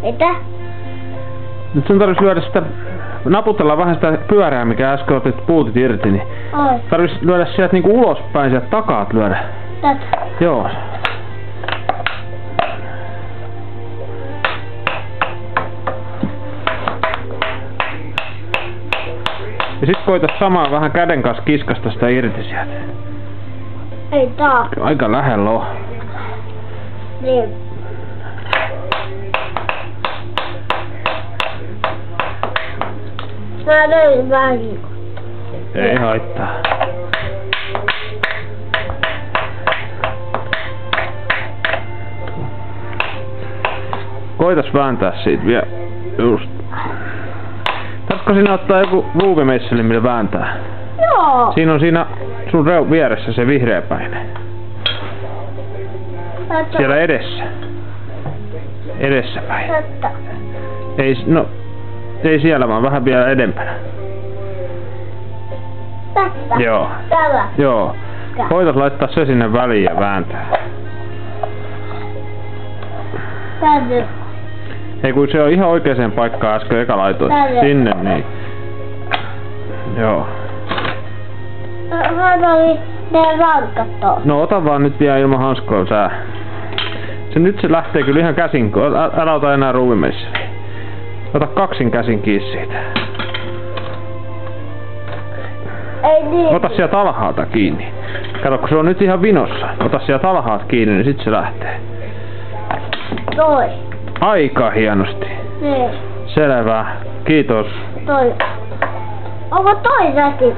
Mitä? Nyt sun tarvitsisi lyödä sitä, naputella vähän sitä pyörää, mikä äsken otit puutit irti, niin Oi. tarvitsisi lyödä sieltä niinku ulospäin, sieltä takaa lyödä. Tätä. Joo. Ja sit koita samaa vähän käden kanssa kiskasta sitä irti sieltä. Ei tää. Aika lähellä on. Niin. Mä löin vähän niinku. Ei haittaa. Koitas vääntää siitä vielä. Just. Tarvitsko sinä ottaa joku ruuvimeisseli, millä vääntää? Joo. Siinä on siinä sun vieressä se vihreäpäinen. Tätä. Siellä edessä. Edessäpäin. Tätä. Ei siellä vaan vähän vielä edempänä. Tätä. Joo. Tällä. Joo. Koitas laittaa se sinne väliin ja vääntää. Tänne. Ei kun se on ihan oikeaan paikkaan äsken eka laitoit. Tälle. Sinne niin. Joo. Hän oli ne rankat tuossa. No ota vaan nyt vielä ilman hanskoa sää. Nyt se lähtee kyllä ihan käsin. Älä ota enää ruuvimeissä. Ota kaksin käsin kiinni siitä. Ei niin. Ota sieltä alhaalta kiinni. Kato, kun se on nyt ihan vinossa. Ota sieltä alhaalta kiinni, niin sit se lähtee. Toi. Aika hienosti. Niin. Selvä. Kiitos. Toi. Onko toi räti?